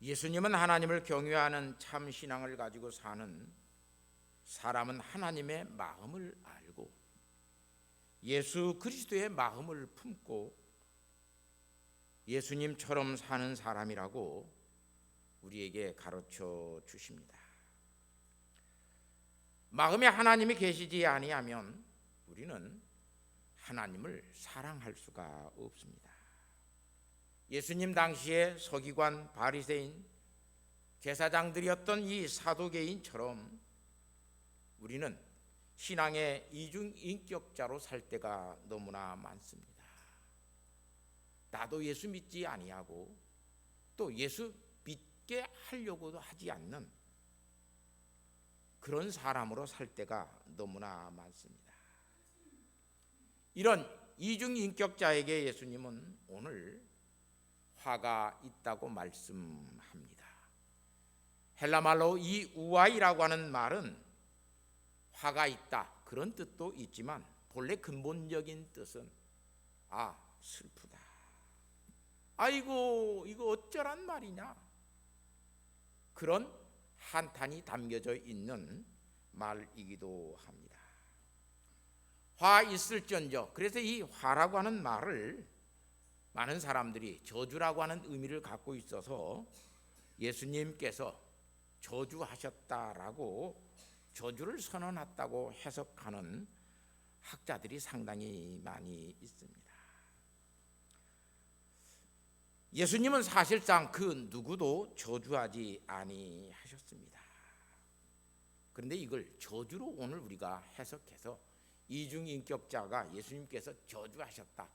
예수님은 하나님을 경외하는 참 신앙을 가지고 사는 사람은 하나님의 마음을 알고 예수 그리스도의 마음을 품고 예수님처럼 사는 사람이라고 우리에게 가르쳐 주십니다. 마음에 하나님이 계시지 아니하면 우리는 하나님을 사랑할 수가 없습니다. 예수님 당시에 서기관, 바리새인, 제사장들이었던 이 사두개인처럼 우리는 신앙의 이중인격자로 살 때가 너무나 많습니다. 나도 예수 믿지 아니하고 또 예수 믿게 하려고도 하지 않는 그런 사람으로 살 때가 너무나 많습니다. 이런 이중인격자에게 예수님은 오늘 화가 있다고 말씀합니다. 헬라말로 이 우아이라고 하는 말은 화가 있다 그런 뜻도 있지만 본래 근본적인 뜻은 슬프다. 아이고 이거 어쩌란 말이냐, 그런 한탄이 담겨져 있는 말이기도 합니다. 화 있을전저, 그래서 이 화라고 하는 말을 많은 사람들이 저주라고 하는 의미를 갖고 있어서 예수님께서 저주하셨다라고 저주를 선언했다고 해석하는 학자들이 상당히 많이 있습니다. 예수님은 사실상 그 누구도 저주하지 아니하셨습니다. 그런데 이걸 저주로 오늘 우리가 해석해서 이중인격자가 예수님께서 저주하셨다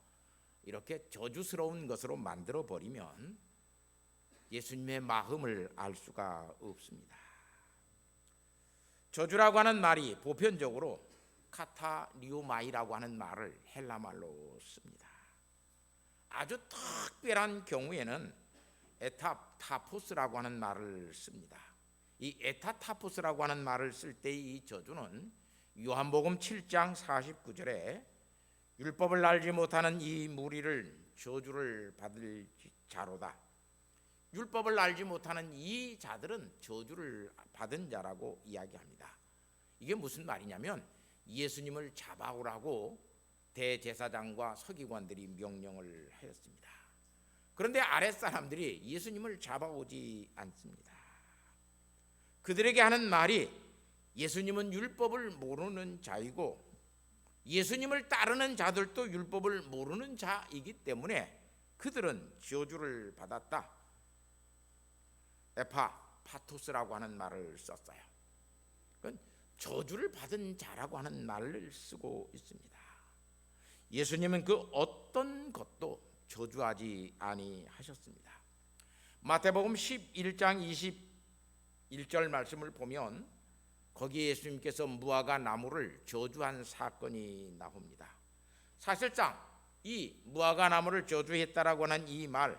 이렇게 저주스러운 것으로 만들어 버리면 예수님의 마음을 알 수가 없습니다. 저주라고 하는 말이 보편적으로 카타리오마이라고 하는 말을 헬라말로 씁니다. 아주 특별한 경우에는 에타타포스라고 하는 말을 씁니다. 이 에타타포스라고 하는 말을 쓸 때 이 저주는 요한복음 7장 49절에 율법을 알지 못하는 이 무리를 저주를 받을 자로다. 율법을 알지 못하는 이 자들은 저주를 받은 자라고 이야기합니다. 이게 무슨 말이냐면 예수님을 잡아오라고 대제사장과 서기관들이 명령을 하였습니다. 그런데 아랫사람들이 예수님을 잡아오지 않습니다. 그들에게 하는 말이 예수님은 율법을 모르는 자이고 예수님을 따르는 자들도 율법을 모르는 자이기 때문에 그들은 저주를 받았다. 에파파토스라고 하는 말을 썼어요. 그건 저주를 받은 자라고 하는 말을 쓰고 있습니다. 예수님은 그 어떤 것도 저주하지 아니하셨습니다. 마태복음 11장 21절 말씀을 보면 거기에 예수님께서 무화과 나무를 저주한 사건이 나옵니다. 사실상 이 무화과 나무를 저주했다라고 하는 이 말,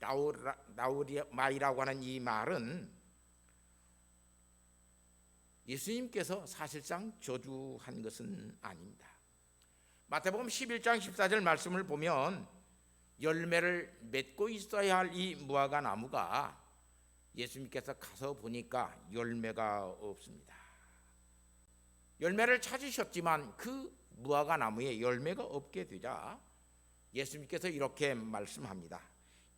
카타라우마이라고 하는 이 말은 예수님께서 사실상 저주한 것은 아닙니다. 마태복음 11장 14절 말씀을 보면 열매를 맺고 있어야 할 이 무화과 나무가 예수님께서 가서 보니까 열매가 없습니다. 열매를 찾으셨지만 그 무화과 나무에 열매가 없게 되자 예수님께서 이렇게 말씀합니다.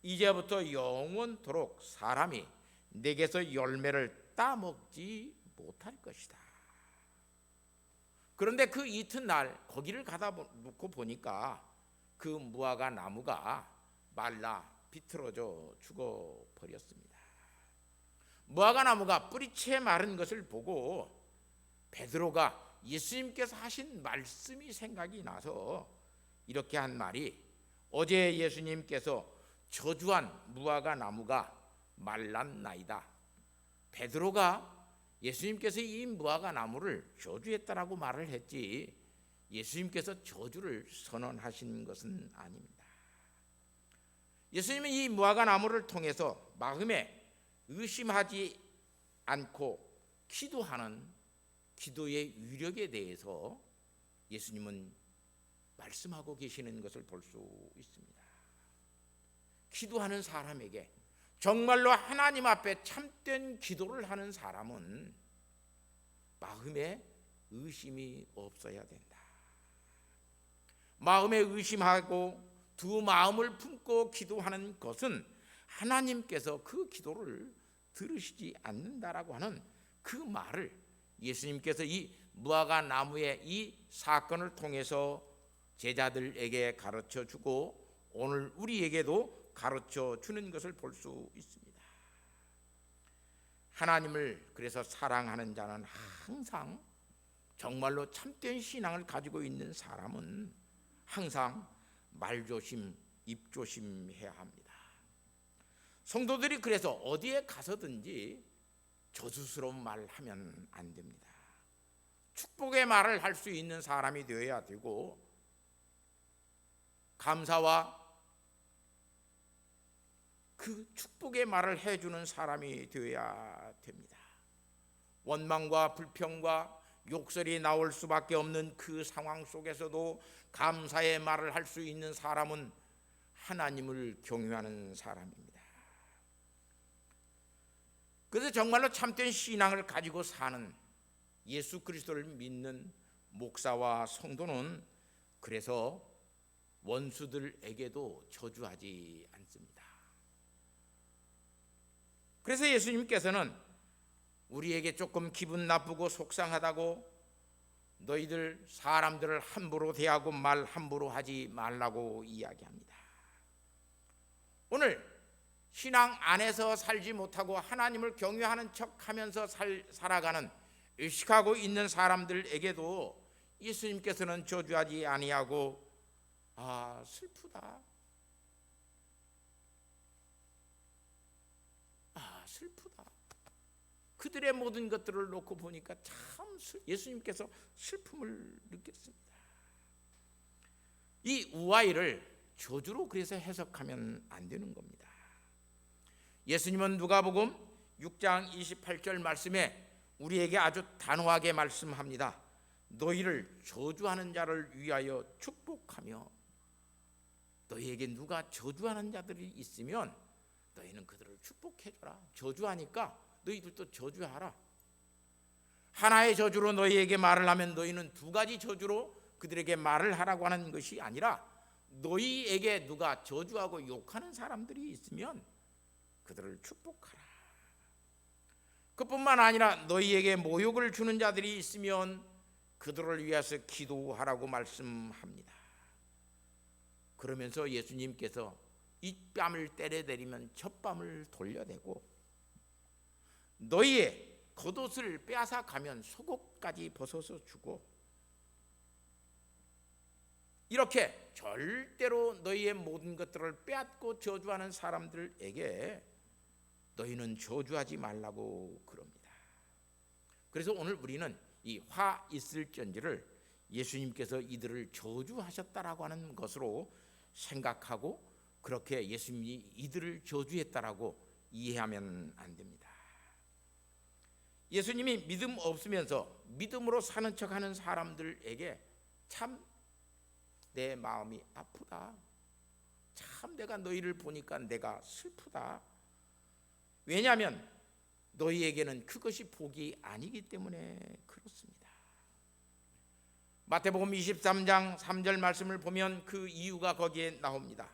이제부터 영원토록 사람이 내게서 열매를 따먹지 못할 것이다. 그런데 그 이튿날 거기를 가다 놓고 보니까 그 무화과 나무가 말라 비틀어져 죽어버렸습니다. 무화과 나무가 뿌리채 마른 것을 보고 베드로가 예수님께서 하신 말씀이 생각이 나서 이렇게 한 말이, 어제 예수님께서 저주한 무화과 나무가 말랐나이다. 베드로가 예수님께서 이 무화과 나무를 저주했다라고 말을 했지 예수님께서 저주를 선언하신 것은 아닙니다. 예수님은 이 무화과 나무를 통해서 마음에 의심하지 않고 기도하는 기도의 위력에 대해서 예수님은 말씀하고 계시는 것을 볼 수 있습니다. 기도하는 사람에게 정말로 하나님 앞에 참된 기도를 하는 사람은 마음에 의심이 없어야 된다. 마음에 의심하고 두 마음을 품고 기도하는 것은 하나님께서 그 기도를 들으시지 않는다라고 하는 그 말을 예수님께서 이 무화과 나무의 이 사건을 통해서 제자들에게 가르쳐 주고 오늘 우리에게도 가르쳐 주는 것을 볼 수 있습니다. 하나님을 그래서 사랑하는 자는 항상 정말로 참된 신앙을 가지고 있는 사람은 항상 말조심, 입조심해야 합니다. 성도들이 그래서 어디에 가서든지 저주스러운 말을 하면 안 됩니다. 축복의 말을 할 수 있는 사람이 되어야 되고 감사와 그 축복의 말을 해주는 사람이 되어야 됩니다. 원망과 불평과 욕설이 나올 수밖에 없는 그 상황 속에서도 감사의 말을 할 수 있는 사람은 하나님을 경외하는 사람입니다. 그래서 정말로 참된 신앙을 가지고 사는 예수 그리스도를 믿는 목사와 성도는 그래서 원수들에게도 저주하지 않습니다. 그래서 예수님께서는 우리에게 조금 기분 나쁘고 속상하다고 너희들 사람들을 함부로 대하고 말 함부로 하지 말라고 이야기합니다. 오늘 신앙 안에서 살지 못하고 하나님을 경외하는 척하면서 살아가는 의식하고 있는 사람들에게도 예수님께서는 저주하지 아니하고 슬프다, 슬프다. 그들의 모든 것들을 놓고 보니까 참 예수님께서 슬픔을 느꼈습니다. 이 우아이를 저주로 그래서 해석하면 안 되는 겁니다. 예수님은 누가복음 6장 28절 말씀에 우리에게 아주 단호하게 말씀합니다. 너희를 저주하는 자를 위하여 축복하며 너희에게 누가 저주하는 자들이 있으면 너희는 그들을 축복해줘라. 저주하니까 너희들도 저주하라. 하나의 저주로 너희에게 말을 하면 너희는 두 가지 저주로 그들에게 말을 하라고 하는 것이 아니라 너희에게 누가 저주하고 욕하는 사람들이 있으면 그들을 축복하라. 그뿐만 아니라 너희에게 모욕을 주는 자들이 있으면 그들을 위해서 기도하라고 말씀합니다. 그러면서 예수님께서 이 뺨을 때려내리면 첫 뺨을 돌려대고 너희의 겉옷을 빼앗아 가면 속옷까지 벗어서 주고 이렇게 절대로 너희의 모든 것들을 빼앗고 저주하는 사람들에게 너희는 저주하지 말라고 그럽니다. 그래서 오늘 우리는 이 화 있을전지를 예수님께서 이들을 저주하셨다라고 하는 것으로 생각하고 그렇게 예수님이 이들을 저주했다라고 이해하면 안 됩니다. 예수님이 믿음 없으면서 믿음으로 사는 척하는 사람들에게 참 내 마음이 아프다. 참 내가 너희를 보니까 내가 슬프다. 왜냐하면 너희에게는 그것이 복이 아니기 때문에 그렇습니다. 마태복음 23장 3절 말씀을 보면 그 이유가 거기에 나옵니다.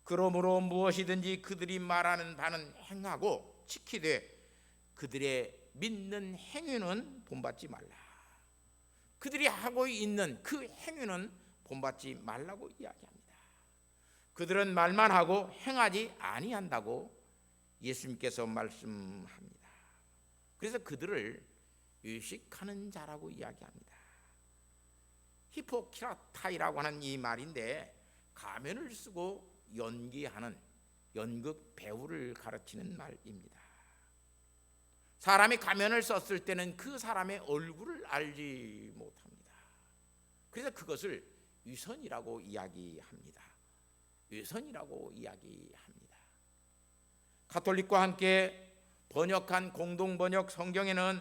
그러므로 무엇이든지 그들이 말하는 바는 행하고 지키되 그들의 믿는 행위는 본받지 말라. 그들이 하고 있는 그 행위는 본받지 말라고 이야기합니다. 그들은 말만 하고 행하지 아니한다고 예수님께서 말씀합니다. 그래서 그들을 의식하는 자라고 이야기합니다. 히포키라타이라고 하는 이 말인데 가면을 쓰고 연기하는 연극 배우를 가르치는 말입니다. 사람이 가면을 썼을 때는 그 사람의 얼굴을 알지 못합니다. 그래서 그것을 위선이라고 이야기합니다. 위선이라고 이야기합니다. 가톨릭과 함께 번역한 공동번역 성경에는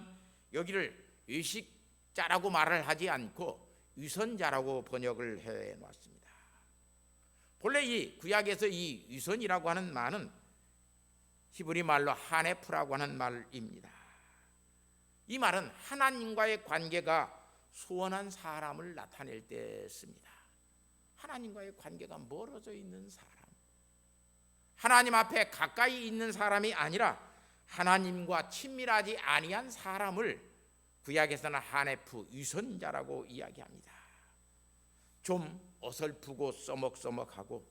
여기를 의식자라고 말을 하지 않고 위선자라고 번역을 해놨습니다. 본래 이 구약에서 이 위선이라고 하는 말은 히브리 말로 하네프라고 하는 말입니다. 이 말은 하나님과의 관계가 소원한 사람을 나타낼 때 씁니다. 하나님과의 관계가 멀어져 있는 사람, 하나님 앞에 가까이 있는 사람이 아니라 하나님과 친밀하지 아니한 사람을 구약에서는 하네프, 위선자라고 이야기합니다. 좀 어설프고 써먹써먹하고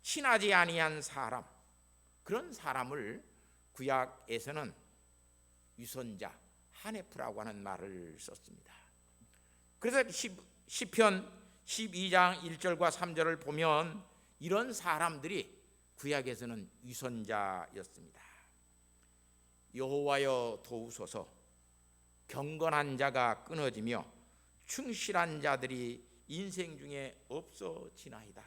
친하지 아니한 사람, 그런 사람을 구약에서는 위선자, 하네프라고 하는 말을 썼습니다. 그래서 시편 12장 1절과 3절을 보면 이런 사람들이 구약에서는 위선자였습니다. 여호와여 도우소서, 경건한 자가 끊어지며 충실한 자들이 인생 중에 없어지나이다.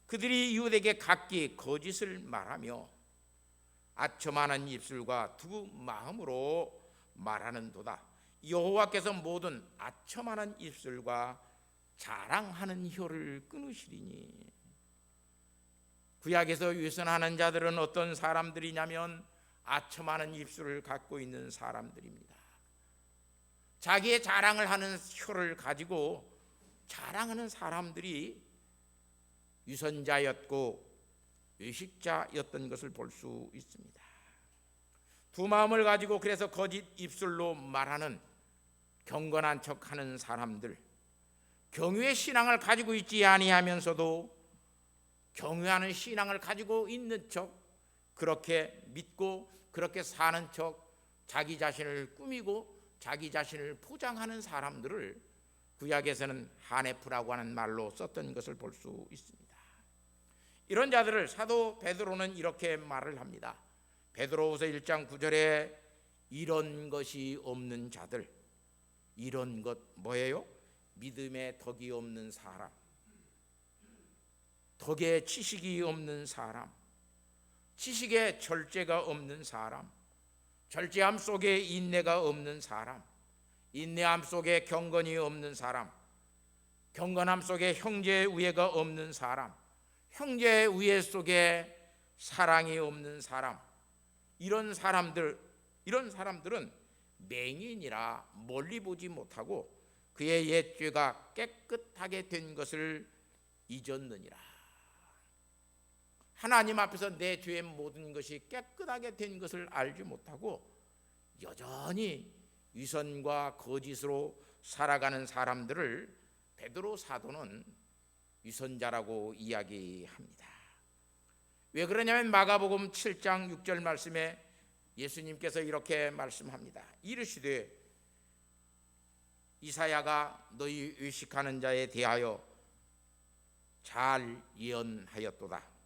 그들이 유대에게 각기 거짓을 말하며 아첨하는 입술과 두 마음으로 말하는도다. 여호와께서 모든 아첨하는 입술과 자랑하는 혀를 끊으시리니. 구약에서 위선하는 자들은 어떤 사람들이냐면 아첨하는 입술을 갖고 있는 사람들입니다. 자기의 자랑을 하는 혀를 가지고 자랑하는 사람들이 위선자였고 외식자였던 것을 볼 수 있습니다. 두 마음을 가지고 그래서 거짓 입술로 말하는 경건한 척하는 사람들, 경유의 신앙을 가지고 있지 아니하면서도 경유하는 신앙을 가지고 있는 척, 그렇게 믿고 그렇게 사는 척, 자기 자신을 꾸미고 자기 자신을 포장하는 사람들을 구약에서는 하네프라고 하는 말로 썼던 것을 볼 수 있습니다. 이런 자들을 사도 베드로는 이렇게 말을 합니다. 베드로후서 1장 9절에 이런 것이 없는 자들, 이런 것 뭐예요? 믿음의 덕이 없는 사람, 덕에 지식이 없는 사람, 지식에 절제가 없는 사람, 절제함 속에 인내가 없는 사람, 인내함 속에 경건이 없는 사람, 경건함 속에 형제의 우애가 없는 사람, 형제의 우애 속에 사랑이 없는 사람, 이런 사람들은 맹인이라 멀리 보지 못하고 그의 옛죄가 깨끗하게 된 것을 잊었느니라. 하나님 앞에서 내 죄의 모든 것이 깨끗하게 된 것을 알지 못하고 여전히 위선과 거짓으로 살아가는 사람들을 베드로 사도는 위선자라고 이야기합니다. 왜 그러냐면 마가복음 7장 6절 말씀에 예수님께서 이렇게 말씀합니다. 이르시되 이사야가 너희 의식하는 자에 대하여 잘 예언하였도다.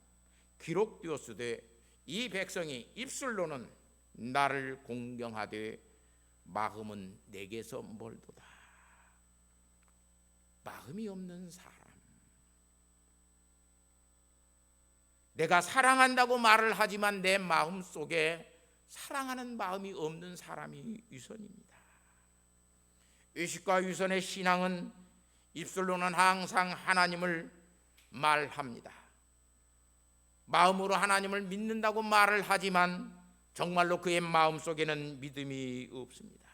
기록되었으되 이 백성이 입술로는 나를 공경하되 마음은 내게서 멀도다. 마음이 없는 사람, 내가 사랑한다고 말을 하지만 내 마음 속에 사랑하는 마음이 없는 사람이 위선입니다. 의식과 위선의 신앙은 입술로는 항상 하나님을 말합니다. 마음으로 하나님을 믿는다고 말을 하지만 정말로 그의 마음 속에는 믿음이 없습니다.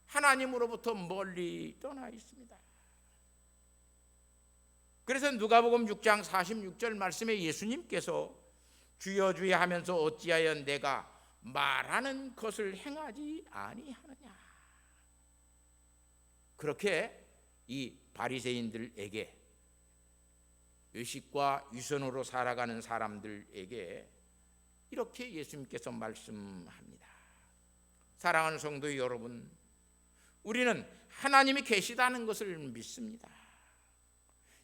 하나님으로부터 멀리 떠나 있습니다. 그래서 누가복음 6장 46절 말씀에 예수님께서 주여 주여 하면서 어찌하여 내가 말하는 것을 행하지 아니하느냐, 그렇게 이 바리새인들에게, 의식과 위선으로 살아가는 사람들에게 이렇게 예수님께서 말씀합니다. 사랑하는 성도 여러분, 우리는 하나님이 계시다는 것을 믿습니다.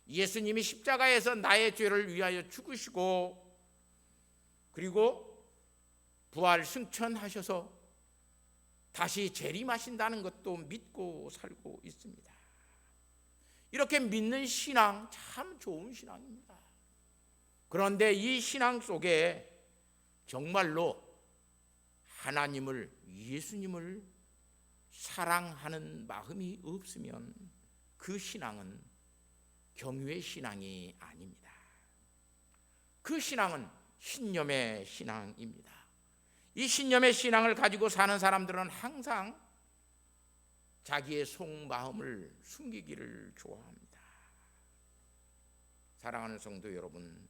예수님이 십자가에서 나의 죄를 위하여 죽으시고 그리고 부활 승천하셔서 다시 재림하신다는 것도 믿고 살고 있습니다. 이렇게 믿는 신앙 참 좋은 신앙입니다. 그런데 이 신앙 속에 정말로 하나님을, 예수님을 사랑하는 마음이 없으면 그 신앙은 경유의 신앙이 아닙니다. 그 신앙은 신념의 신앙입니다. 이 신념의 신앙을 가지고 사는 사람들은 항상 자기의 속마음을 숨기기를 좋아합니다. 사랑하는 성도 여러분,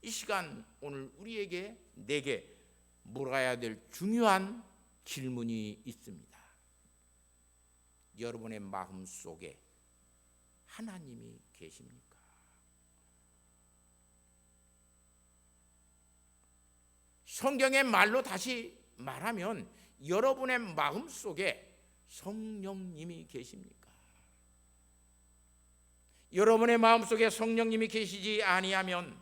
이 시간 오늘 우리에게 내게 물어야 될 중요한 질문이 있습니다. 여러분의 마음 속에 하나님이 계십니까? 성경의 말로 다시 말하면 여러분의 마음 속에 성령님이 계십니까? 여러분의 마음 속에 성령님이 계시지 아니하면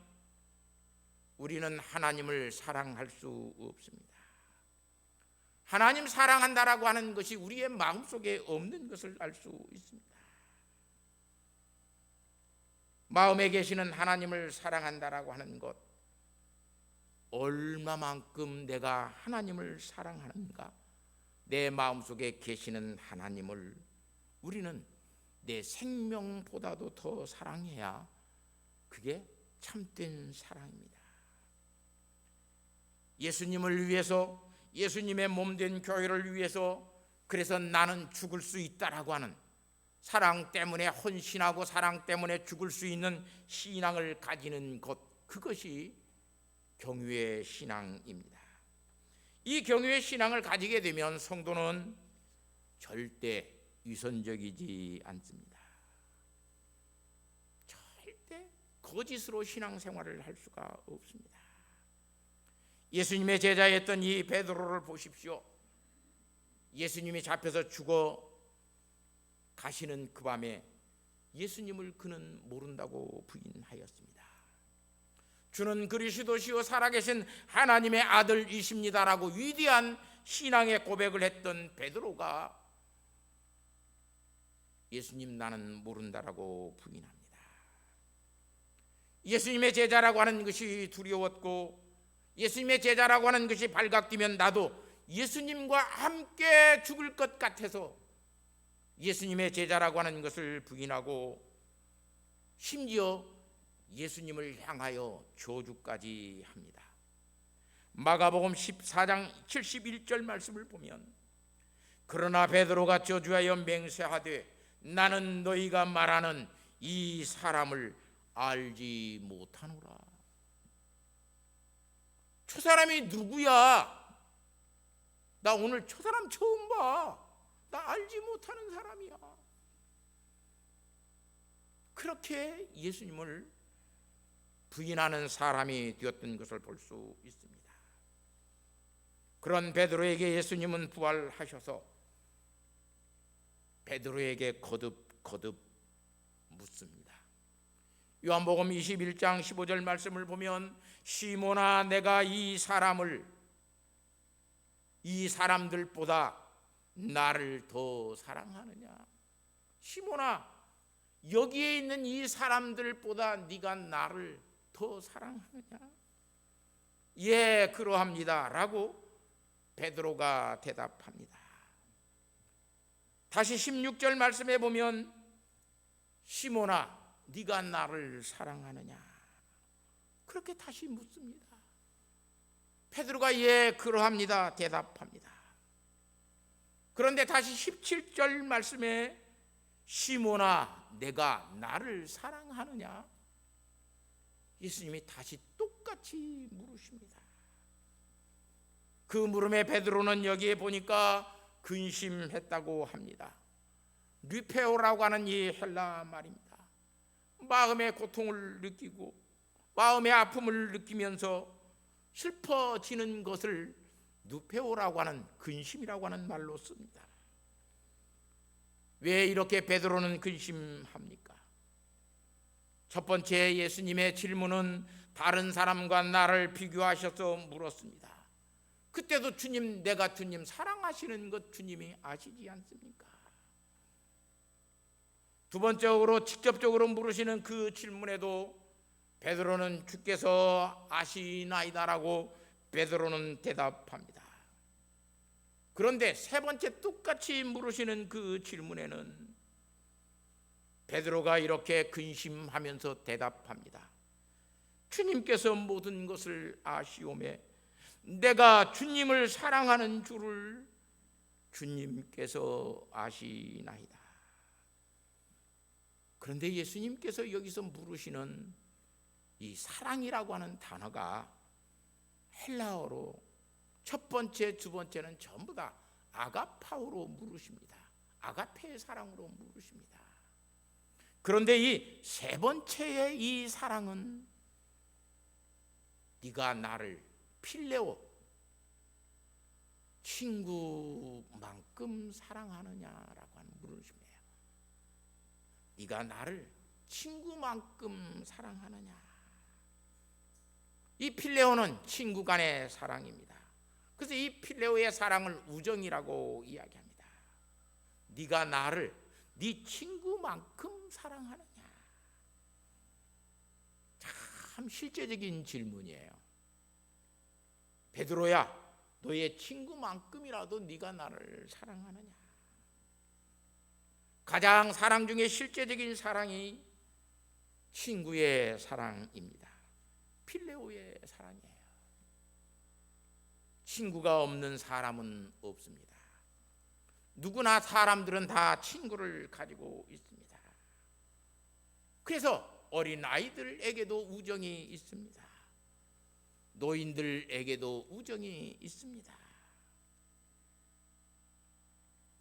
우리는 하나님을 사랑할 수 없습니다. 하나님 사랑한다라고 하는 것이 우리의 마음속에 없는 것을 알 수 있습니다. 마음에 계시는 하나님을 사랑한다라고 하는 것, 얼마만큼 내가 하나님을 사랑하는가, 내 마음속에 계시는 하나님을 우리는 내 생명보다도 더 사랑해야 그게 참된 사랑입니다. 예수님을 위해서, 예수님의 몸된 교회를 위해서, 그래서 나는 죽을 수 있다라고 하는 사랑 때문에 헌신하고 사랑 때문에 죽을 수 있는 신앙을 가지는 것, 그것이 경유의 신앙입니다. 이 경유의 신앙을 가지게 되면 성도는 절대 위선적이지 않습니다. 절대 거짓으로 신앙생활을 할 수가 없습니다. 예수님의 제자였던 이 베드로를 보십시오. 예수님이 잡혀서 죽어 가시는 그 밤에 예수님을 그는 모른다고 부인하였습니다. 주는 그리스도시요 살아계신 하나님의 아들이십니다라고 위대한 신앙의 고백을 했던 베드로가 예수님 나는 모른다라고 부인합니다. 예수님의 제자라고 하는 것이 두려웠고, 예수님의 제자라고 하는 것이 발각되면 나도 예수님과 함께 죽을 것 같아서 예수님의 제자라고 하는 것을 부인하고, 심지어 예수님을 향하여 저주까지 합니다. 마가복음 14장 71절 말씀을 보면, 그러나 베드로가 저주하여 맹세하되 나는 너희가 말하는 이 사람을 알지 못하노라. 저 사람이 누구야? 나 오늘 저 사람 처음 봐. 나 알지 못하는 사람이야. 그렇게 예수님을 부인하는 사람이 되었던 것을 볼 수 있습니다. 그런 베드로에게 예수님은 부활하셔서 베드로에게 거듭 묻습니다. 요한복음 21장 15절 말씀을 보면, 시몬아 내가 이 사람들보다 나를 더 사랑하느냐? 시몬아, 여기에 있는 이 사람들보다 네가 나를 더 사랑하느냐? 예, 그러합니다 라고 베드로가 대답합니다. 다시 16절 말씀에 보면, 시몬아 네가 나를 사랑하느냐? 그렇게 다시 묻습니다. 베드로가 예, 그러합니다 대답합니다. 그런데 다시 17절 말씀에, 시몬아 내가 나를 사랑하느냐? 예수님이 다시 똑같이 물으십니다. 그 물음에 베드로는 여기에 보니까 근심했다고 합니다. 류페오라고 하는 이 헬라 말입니다. 마음의 고통을 느끼고 마음의 아픔을 느끼면서 슬퍼지는 것을 누페오라고 하는, 근심이라고 하는 말로 씁니다. 왜 이렇게 베드로는 근심합니까? 첫 번째, 예수님의 질문은 다른 사람과 나를 비교하셔서 물었습니다. 그때도 주님, 내가 주님 사랑하시는 것 주님이 아시지 않습니까? 두 번째로 직접적으로 물으시는 그 질문에도 베드로는 주께서 아시나이다라고 베드로는 대답합니다. 그런데 세 번째 똑같이 물으시는 그 질문에는 베드로가 이렇게 근심하면서 대답합니다. 주님께서 모든 것을 아시오매 내가 주님을 사랑하는 줄을 주님께서 아시나이다. 그런데 예수님께서 여기서 물으시는 이 사랑이라고 하는 단어가 헬라어로 첫 번째, 두 번째는 전부 다 아가파오로 물으십니다. 아가페의 사랑으로 물으십니다. 그런데 이 세 번째의 이 사랑은 네가 나를 필레오 친구만큼 사랑하느냐라고 하는 물으십니다. 네가 나를 친구만큼 사랑하느냐. 이 필레오는 친구 간의 사랑입니다. 그래서 이 필레오의 사랑을 우정이라고 이야기합니다. 네가 나를 네 친구만큼 사랑하느냐. 참 실제적인 질문이에요. 베드로야, 너의 친구만큼이라도 네가 나를 사랑하느냐. 가장 사랑 중에 실제적인 사랑이 친구의 사랑입니다. 필레오의 사랑이에요. 친구가 없는 사람은 없습니다. 누구나 사람들은 다 친구를 가지고 있습니다. 그래서 어린아이들에게도 우정이 있습니다. 노인들에게도 우정이 있습니다.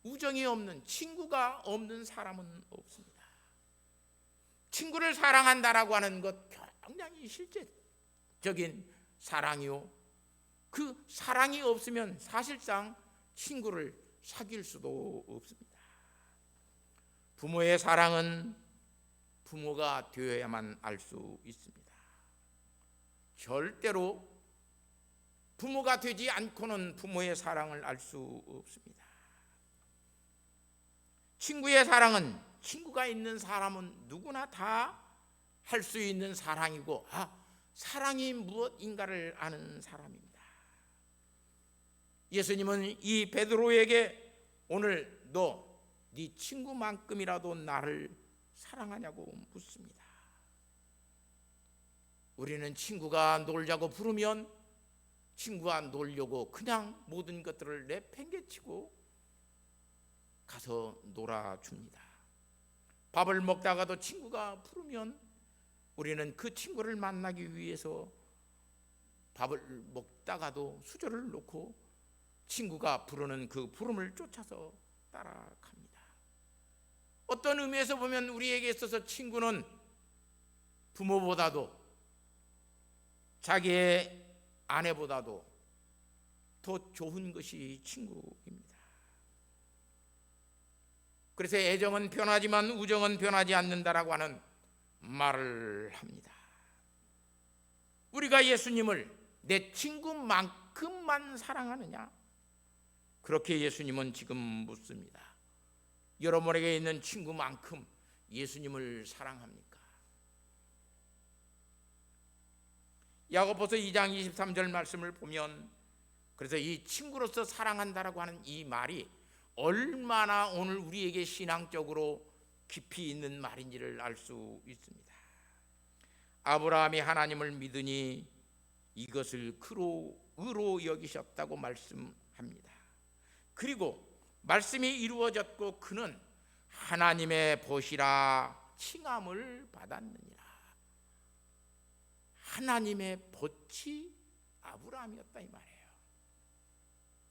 우정이 없는, 친구가 없는 사람은 없습니다. 친구를 사랑한다라고 하는 것 굉장히 실제적인 사랑이요. 그 사랑이 없으면 사실상 친구를 사귈 수도 없습니다. 부모의 사랑은 부모가 되어야만 알 수 있습니다. 절대로 부모가 되지 않고는 부모의 사랑을 알 수 없습니다. 친구의 사랑은 친구가 있는 사람은 누구나 다 할 수 있는 사랑이고, 사랑이 무엇인가를 아는 사람입니다. 예수님은 이 베드로에게 오늘 너 네 친구만큼이라도 나를 사랑하냐고 묻습니다. 우리는 친구가 놀자고 부르면 친구가 놀려고 그냥 모든 것들을 내팽개치고 가서 놀아줍니다. 밥을 먹다가도 친구가 부르면 우리는 그 친구를 만나기 위해서 밥을 먹다가도 수저를 놓고 친구가 부르는 그 부름을 쫓아서 따라갑니다. 어떤 의미에서 보면 우리에게 있어서 친구는 부모보다도 자기의 아내보다도 더 좋은 것이 친구입니다. 그래서 애정은 변하지만 우정은 변하지 않는다라고 하는 말을 합니다. 우리가 예수님을 내 친구만큼만 사랑하느냐? 그렇게 예수님은 지금 묻습니다. 여러분에게 있는 친구만큼 예수님을 사랑합니까? 야고보서 2장 23절 말씀을 보면, 그래서 이 친구로서 사랑한다라고 하는 이 말이 얼마나 오늘 우리에게 신앙적으로 깊이 있는 말인지를 알 수 있습니다. 아브라함이 하나님을 믿으니 이것을 그로 의로 여기셨다고 말씀합니다. 그리고 말씀이 이루어졌고 그는 하나님의 보시라 칭함을 받았느니라. 하나님의 벗이 아브라함이었다 이 말이에요.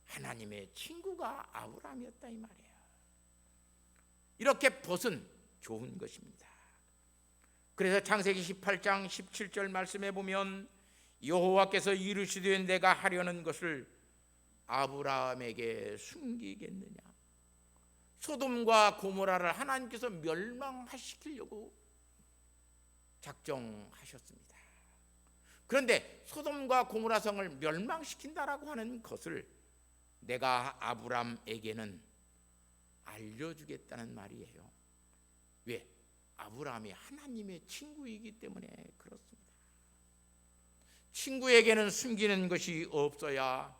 하나님의 친구가 아브라함이었다 이 말이에요. 이렇게 벗은 좋은 것입니다. 그래서 창세기 18장 17절 말씀에 보면 여호와께서 이르시되 내가 하려는 것을 아브라함에게 숨기겠느냐. 소돔과 고모라를 하나님께서 멸망시키려고 작정하셨습니다. 그런데 소돔과 고모라 성을 멸망시킨다라고 하는 것을 내가 아브라함에게는 알려주겠다는 말이에요. 왜? 아브라함이 하나님의 친구이기 때문에 그렇습니다. 친구에게는 숨기는 것이 없어야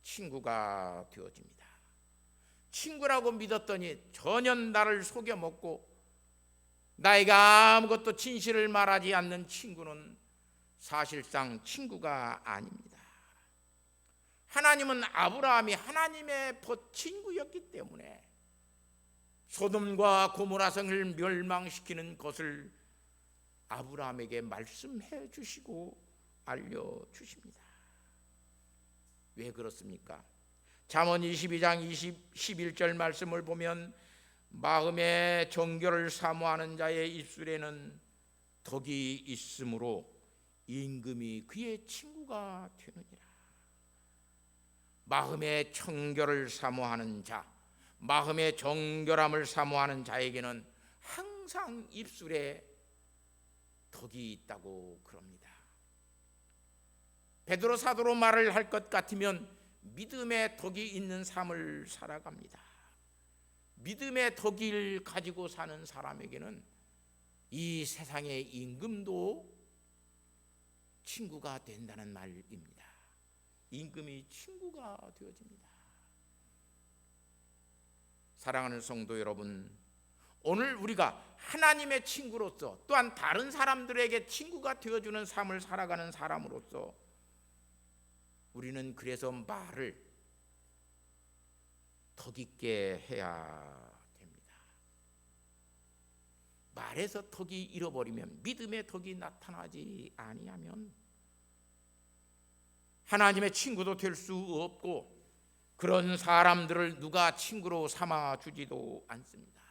친구가 되어집니다. 친구라고 믿었더니 전혀 나를 속여먹고 나에게 아무것도 진실을 말하지 않는 친구는 사실상 친구가 아닙니다. 하나님은 아브라함이 하나님의 친구였기 때문에 소돔과 고모라 성을 멸망시키는 것을 아브라함에게 말씀해 주시고 알려주십니다. 왜 그렇습니까? 잠언 22장 11절 말씀을 보면 마음의 정결을 사모하는 자의 입술에는 덕이 있으므로 임금이 그의 친구가 되느니라. 마음의 청결을 사모하는 자, 마음의 정결함을 사모하는 자에게는 항상 입술에 덕이 있다고 그럽니다. 베드로 사도로 말을 할 것 같으면 믿음의 덕이 있는 삶을 살아갑니다. 믿음의 덕을 가지고 사는 사람에게는 이 세상의 임금도 친구가 된다는 말입니다. 임금이 친구가 되어집니다. 사랑하는 성도 여러분, 오늘 우리가 하나님의 친구로서 또한 다른 사람들에게 친구가 되어주는 삶을 살아가는 사람으로서 우리는 그래서 말을 덕 있게 해야 됩니다. 말에서 덕이 잃어버리면, 믿음의 덕이 나타나지 아니하면 하나님의 친구도 될 수 없고 그런 사람들을 누가 친구로 삼아주지도 않습니다.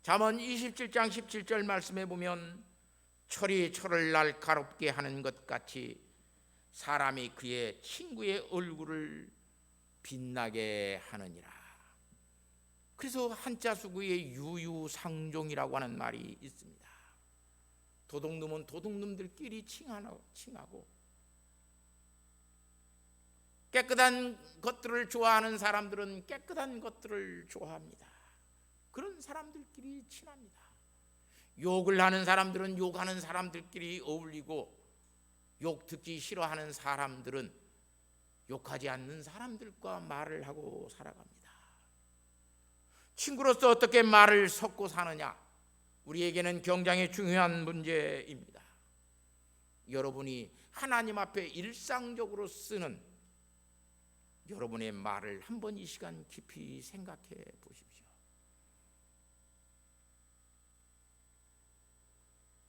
잠언 27장 17절 말씀에 보면 철이 철을 날카롭게 하는 것 같이 사람이 그의 친구의 얼굴을 빛나게 하느니라. 그래서 한자 수구에 유유상종이라고 하는 말이 있습니다. 도둑놈은 도둑놈들끼리 칭하고 깨끗한 것들을 좋아하는 사람들은 깨끗한 것들을 좋아합니다. 그런 사람들끼리 친합니다. 욕을 하는 사람들은 욕하는 사람들끼리 어울리고 욕 듣기 싫어하는 사람들은 욕하지 않는 사람들과 말을 하고 살아갑니다. 친구로서 어떻게 말을 섞고 사느냐, 우리에게는 굉장히 중요한 문제입니다. 여러분이 하나님 앞에 일상적으로 쓰는 여러분의 말을 한번 이 시간 깊이 생각해 보십시오.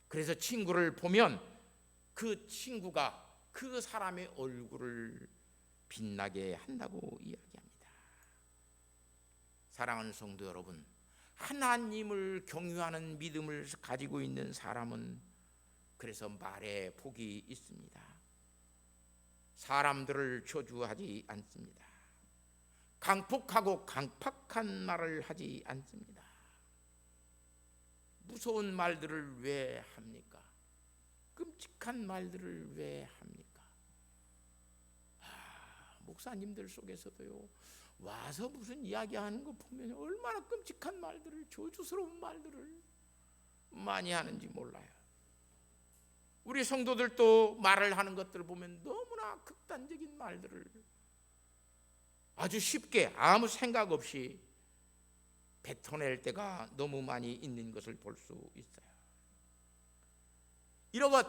그래서 친구를 보면 그 친구가 그 사람의 얼굴을 빛나게 한다고 이야기합니다. 사랑하는 성도 여러분, 하나님을 경유하는 믿음을 가지고 있는 사람은 그래서 말에 복이 있습니다. 사람들을 저주하지 않습니다. 강폭하고 강팍한 말을 하지 않습니다. 무서운 말들을 왜 합니까? 끔찍한 말들을 왜 합니까? 목사님들 속에서도요, 와서 무슨 이야기하는 거 보면 얼마나 끔찍한 말들을, 저주스러운 말들을 많이 하는지 몰라요. 우리 성도들도 말을 하는 것들을 보면 너무나 극단적인 말들을 아주 쉽게 아무 생각 없이 뱉어낼 때가 너무 많이 있는 것을 볼 수 있어요. 이러것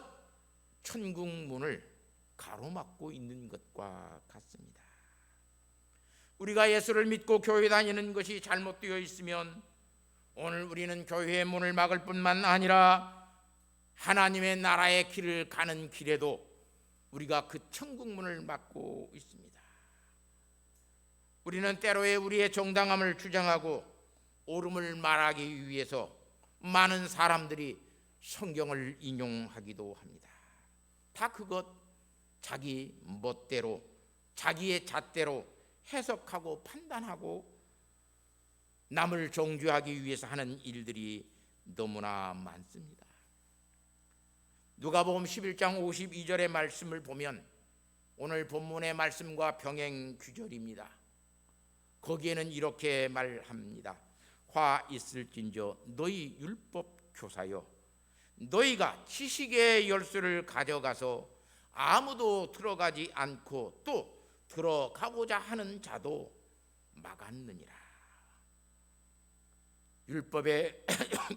천국 문을 가로막고 있는 것과 같습니다. 우리가 예수를 믿고 교회 다니는 것이 잘못되어 있으면 오늘 우리는 교회의 문을 막을 뿐만 아니라 하나님의 나라의 길을 가는 길에도 우리가 그 천국 문을 막고 있습니다. 우리는 때로에 우리의 정당함을 주장하고 옳음을 말하기 위해서 많은 사람들이 성경을 인용하기도 합니다. 다 그것 자기 멋대로, 자기의 잣대로 해석하고 판단하고 남을 정죄하기 위해서 하는 일들이 너무나 많습니다. 누가복음 11장 52절의 말씀을 보면 오늘 본문의 말씀과 병행 규절입니다. 거기에는 이렇게 말합니다. 화 있을진저 너희 율법 교사여, 너희가 지식의 열쇠를 가져가서 아무도 들어가지 않고 또 들어가고자 하는 자도 막았느니라. 율법의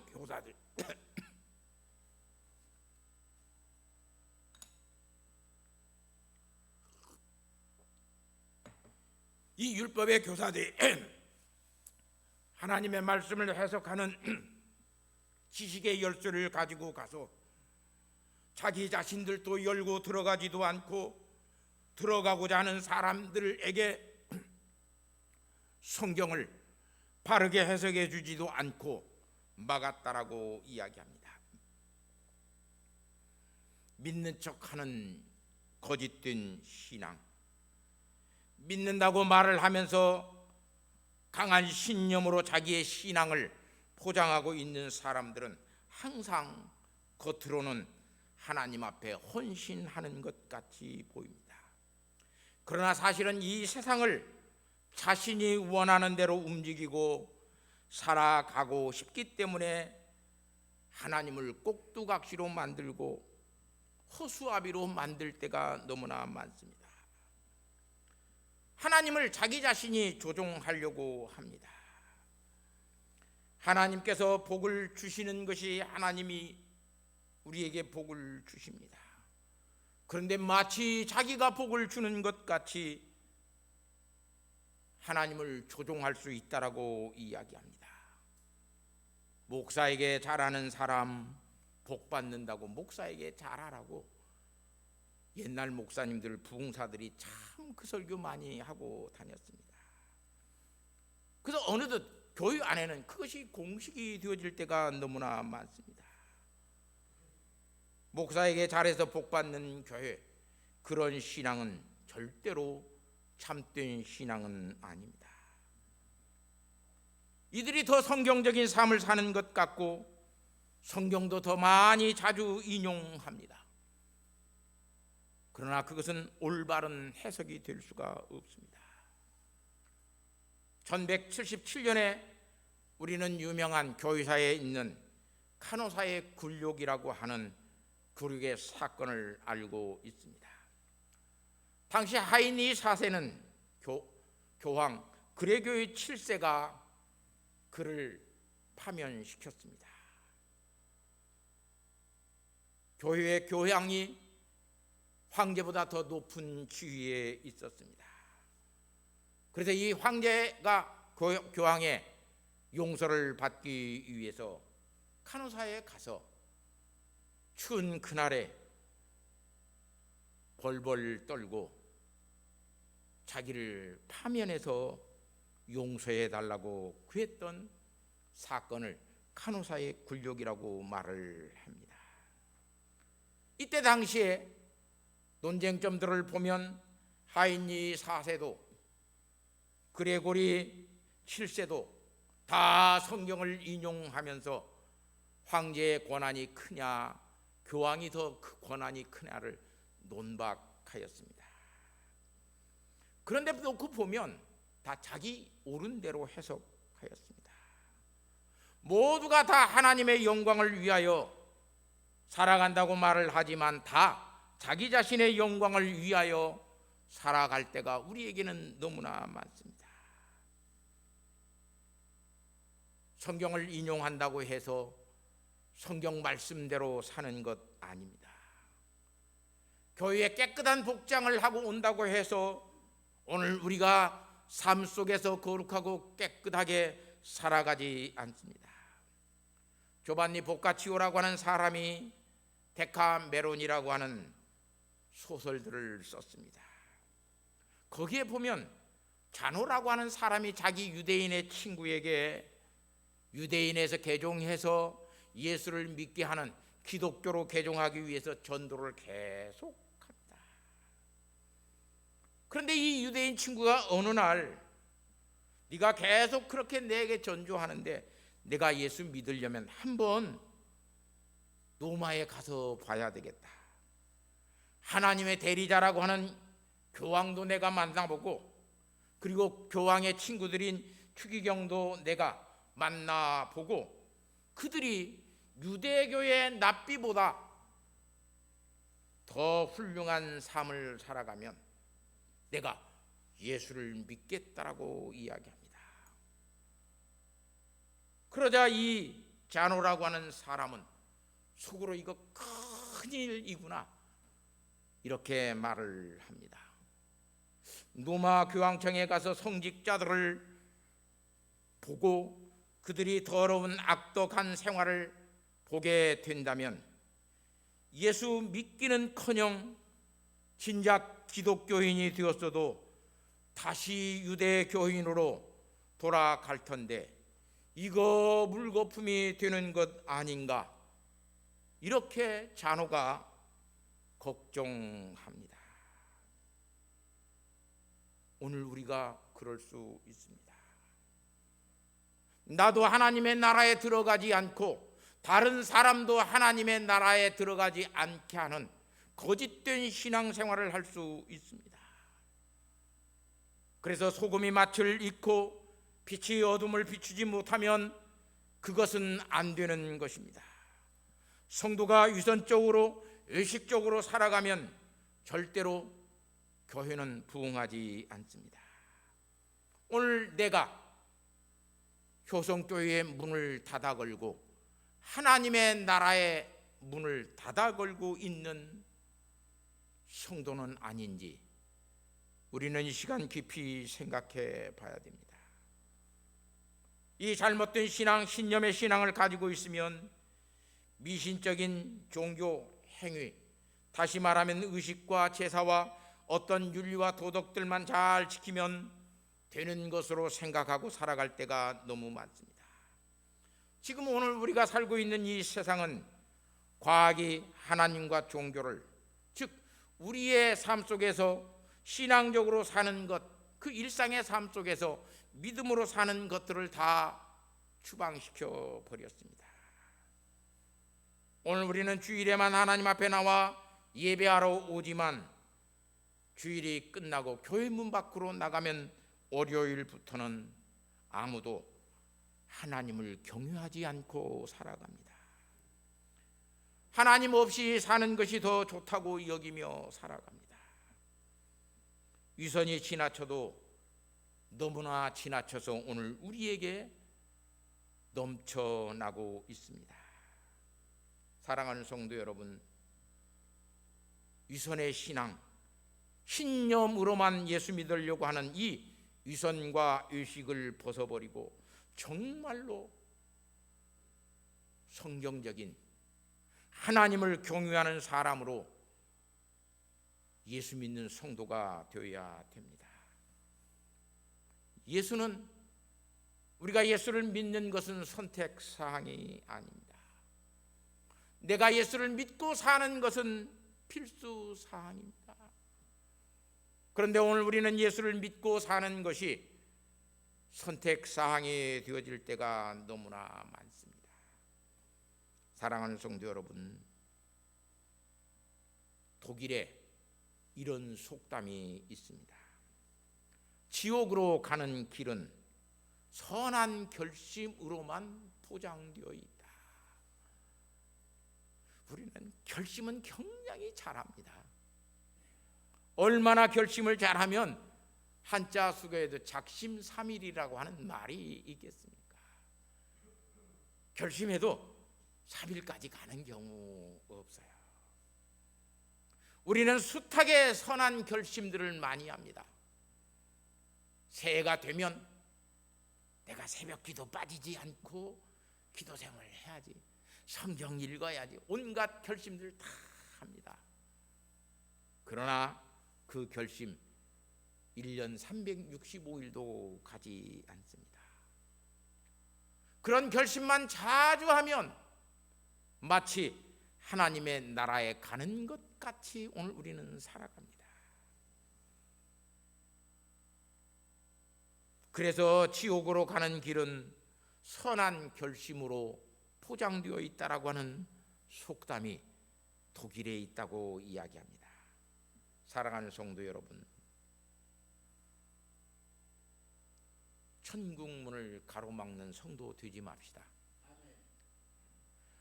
교사들, 이 율법의 교사들이 하나님의 말씀을 해석하는 지식의 열쇠를 가지고 가서 자기 자신들도 열고 들어가지도 않고 들어가고자 하는 사람들에게 성경을 바르게 해석해 주지도 않고 막았다라고 이야기합니다. 믿는 척하는 거짓된 신앙, 믿는다고 말을 하면서 강한 신념으로 자기의 신앙을 포장하고 있는 사람들은 항상 겉으로는 하나님 앞에 헌신하는 것 같이 보입니다. 그러나 사실은 이 세상을 자신이 원하는 대로 움직이고 살아가고 싶기 때문에 하나님을 꼭두각시로 만들고 허수아비로 만들 때가 너무나 많습니다. 하나님을 자기 자신이 조종하려고 합니다. 하나님께서 복을 주시는 것이 하나님이 우리에게 복을 주십니다. 그런데 마치 자기가 복을 주는 것 같이 하나님을 조종할 수 있다라고 이야기합니다. 목사에게 잘하는 사람 복 받는다고 목사에게 잘하라고 옛날 목사님들 부흥사들이 참 그 설교 많이 하고 다녔습니다. 그래서 어느덧 교회 안에는 그것이 공식이 되어질 때가 너무나 많습니다. 목사에게 잘해서 복 받는 교회, 그런 신앙은 절대로 참된 신앙은 아닙니다. 이들이 더 성경적인 삶을 사는 것 같고 성경도 더 많이 자주 인용합니다. 그러나 그것은 올바른 해석이 될 수가 없습니다. 1177년에 우리는 유명한 교회사에 있는 카노사의 굴욕이라고 하는 굴욕의 사건을 알고 있습니다. 당시 하이니 4세는 교황 그레고리 7세가 그를 파면시켰습니다. 교회의 교황이 황제보다 더 높은 지위에 있었습니다. 그래서 이 황제가 교황의 용서를 받기 위해서 카노사에 가서 추운 그날에 벌벌 떨고 자기를 파면해서 용서해 달라고 구했던 사건을 카노사의 굴욕이라고 말을 합니다. 이때 당시에 논쟁점들을 보면 하인리 4세도 그레고리 7세도 다 성경을 인용하면서 황제의 권한이 크냐 교황이 더 권한이 크냐를 논박하였습니다. 그런데 놓고 보면 다 자기 옳은 대로 해석하였습니다. 모두가 다 하나님의 영광을 위하여 살아간다고 말을 하지만 다 자기 자신의 영광을 위하여 살아갈 때가 우리에게는 너무나 많습니다. 성경을 인용한다고 해서 성경 말씀대로 사는 것 아닙니다. 교회에 깨끗한 복장을 하고 온다고 해서 오늘 우리가 삶 속에서 거룩하고 깨끗하게 살아가지 않습니다. 조반니 보카치오라고 하는 사람이 데카메론이라고 하는 소설들을 썼습니다. 거기에 보면 자노라고 하는 사람이 자기 유대인의 친구에게 유대인에서 개종해서 예수를 믿게 하는 기독교로 개종하기 위해서 전도를 계속합니다. 그런데 이 유대인 친구가 어느 날 네가 계속 그렇게 내게 전도하는데 내가 예수 믿으려면 한번 로마에 가서 봐야 되겠다. 하나님의 대리자라고 하는 교황도 내가 만나보고 그리고 교황의 친구들인 추기경도 내가 만나보고 그들이 유대교의 납비보다 더 훌륭한 삶을 살아가면 내가 예수를 믿겠다라고 이야기합니다. 그러자 이 자노라고 하는 사람은 속으로 이거 큰일이구나 이렇게 말을 합니다. 노마 교황청에 가서 성직자들을 보고 그들이 더러운 악독한 생활을 보게 된다면 예수 믿기는커녕 진작 기독교인이 되었어도 다시 유대 교인으로 돌아갈 텐데 이거 물거품이 되는 것 아닌가, 이렇게 잔호가 걱정합니다. 오늘 우리가 그럴 수 있습니다. 나도 하나님의 나라에 들어가지 않고 다른 사람도 하나님의 나라에 들어가지 않게 하는 거짓된 신앙생활을 할 수 있습니다. 그래서 소금이 맛을 잃고 빛이 어둠을 비추지 못하면 그것은 안 되는 것입니다. 성도가 유선적으로 의식적으로 살아가면 절대로 교회는 부흥하지 않습니다. 오늘 내가 효성교회의 문을 닫아 걸고 하나님의 나라의 문을 닫아 걸고 있는 성도는 아닌지 우리는 이 시간 깊이 생각해 봐야 됩니다. 이 잘못된 신앙, 신념의 신앙을 가지고 있으면 미신적인 종교 행위, 다시 말하면 의식과 제사와 어떤 윤리와 도덕들만 잘 지키면 되는 것으로 생각하고 살아갈 때가 너무 많습니다. 지금 오늘 우리가 살고 있는 이 세상은 과학이 하나님과 종교를, 즉 우리의 삶 속에서 신앙적으로 사는 것, 그 일상의 삶 속에서 믿음으로 사는 것들을 다 추방시켜 버렸습니다. 오늘 우리는 주일에만 하나님 앞에 나와 예배하러 오지만 주일이 끝나고 교회 문 밖으로 나가면 월요일부터는 아무도 하나님을 경유하지 않고 살아갑니다. 하나님 없이 사는 것이 더 좋다고 여기며 살아갑니다. 위선이 지나쳐도 너무나 지나쳐서 오늘 우리에게 넘쳐나고 있습니다. 사랑하는 성도 여러분, 위선의 신앙, 신념으로만 예수 믿으려고 하는 이 위선과 의식을 벗어버리고 정말로 성경적인 하나님을 경유하는 사람으로 예수 믿는 성도가 되어야 됩니다. 예수는, 우리가 예수를 믿는 것은 선택사항이 아닙니다. 내가 예수를 믿고 사는 것은 필수사항입니다. 그런데 오늘 우리는 예수를 믿고 사는 것이 선택사항이 되어질 때가 너무나 많습니다. 사랑하는 성도 여러분, 독일에 이런 속담이 있습니다. 지옥으로 가는 길은 선한 결심으로만 포장되어 있다. 우리는 결심은 굉장히 잘합니다. 얼마나 결심을 잘하면 한자 수거에도 작심삼일이라고 하는 말이 있겠습니까? 결심해도 3일까지 가는 경우 없어요. 우리는 숱하게 선한 결심들을 많이 합니다. 새해가 되면 내가 새벽 기도 빠지지 않고 기도 생활을 해야지, 성경 읽어야지, 온갖 결심들 다 합니다. 그러나 그 결심 1년 365일도 가지 않습니다. 그런 결심만 자주 하면 마치 하나님의 나라에 가는 것 같이 오늘 우리는 살아갑니다. 그래서 지옥으로 가는 길은 선한 결심으로 포장되어 있다라고 하는 속담이 독일에 있다고 이야기합니다. 사랑하는 성도 여러분, 천국문을 가로막는 성도 되지 맙시다.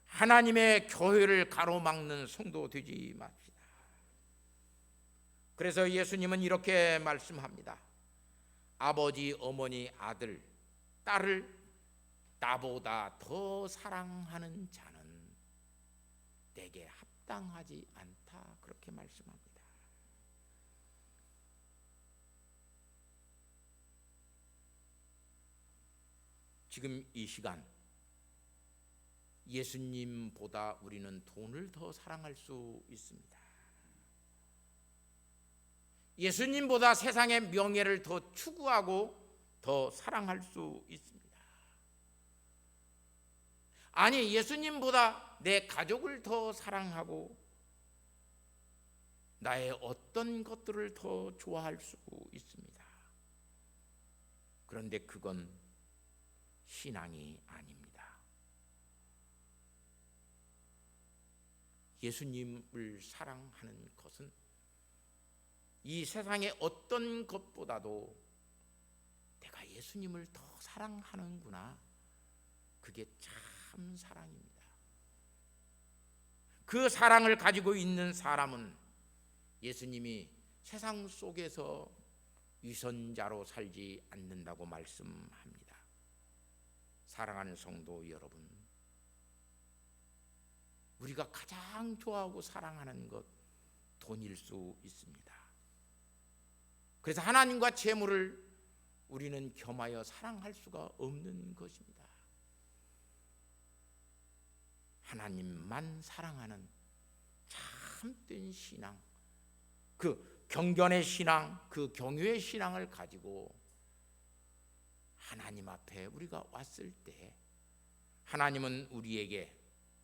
하나님의 교회를 가로막는 성도 되지 맙시다. 그래서 예수님은 이렇게 말씀합니다. 아버지, 어머니, 아들, 딸을 나보다 더 사랑하는 자는 내게 합당하지 않다, 그렇게 말씀합니다. 지금 이 시간 예수님보다 우리는 돈을 더 사랑할 수 있습니다. 예수님보다 세상의 명예를 더 추구하고 더 사랑할 수 있습니다. 아니, 예수님보다 내 가족을 더 사랑하고 나의 어떤 것들을 더 좋아할 수 있습니다. 그런데 그건 신앙이 아닙니다. 예수님을 사랑하는 것은 이 세상의 어떤 것보다도 내가 예수님을 더 사랑하는구나, 그게 참 사랑입니다. 그 사랑을 가지고 있는 사람은 예수님이 세상 속에서 위선자로 살지 않는다고 말씀합니다. 사랑하는 성도 여러분, 우리가 가장 좋아하고 사랑하는 것 돈일 수 있습니다. 그래서 하나님과 재물을 우리는 겸하여 사랑할 수가 없는 것입니다. 하나님만 사랑하는 참된 신앙, 그 경건의 신앙, 그 경유의 신앙을 가지고 하나님 앞에 우리가 왔을 때 하나님은 우리에게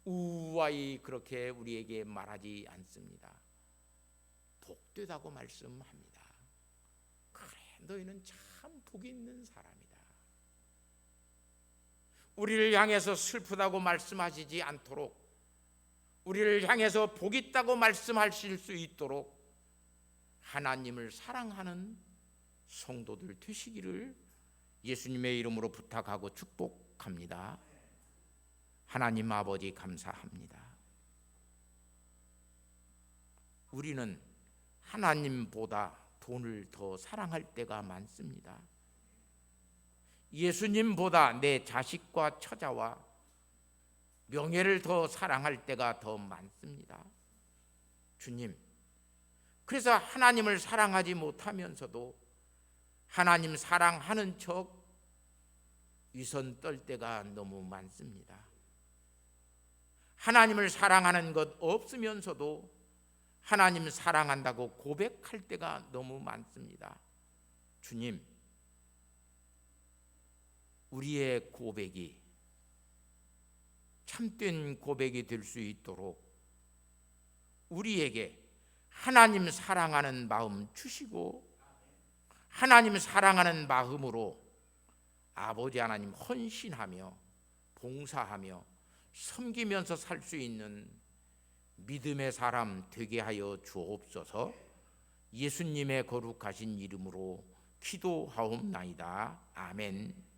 우아히 그렇게 우리에게 말하지 않습니다. 복되다고 말씀합니다. 그래, 너희는 참 복 있는 사람이다. 우리를 향해서 슬프다고 말씀하시지 않도록, 우리를 향해서 복 있다고 말씀하실 수 있도록 하나님을 사랑하는 성도들 되시기를 예수님의 이름으로 부탁하고 축복합니다. 하나님 아버지, 감사합니다. 우리는 하나님보다 돈을 더 사랑할 때가 많습니다. 예수님보다 내 자식과 처자와 명예를 더 사랑할 때가 더 많습니다. 주님, 그래서 하나님을 사랑하지 못하면서도 하나님 사랑하는 척 위선 떨 때가 너무 많습니다. 하나님을 사랑하는 것 없으면서도 하나님 사랑한다고 고백할 때가 너무 많습니다. 주님, 우리의 고백이 참된 고백이 될 수 있도록 우리에게 하나님 사랑하는 마음 주시고 하나님 사랑하는 마음으로 아버지 하나님 헌신하며 봉사하며 섬기면서 살 수 있는 믿음의 사람 되게 하여 주옵소서. 예수님의 거룩하신 이름으로 기도하옵나이다. 아멘.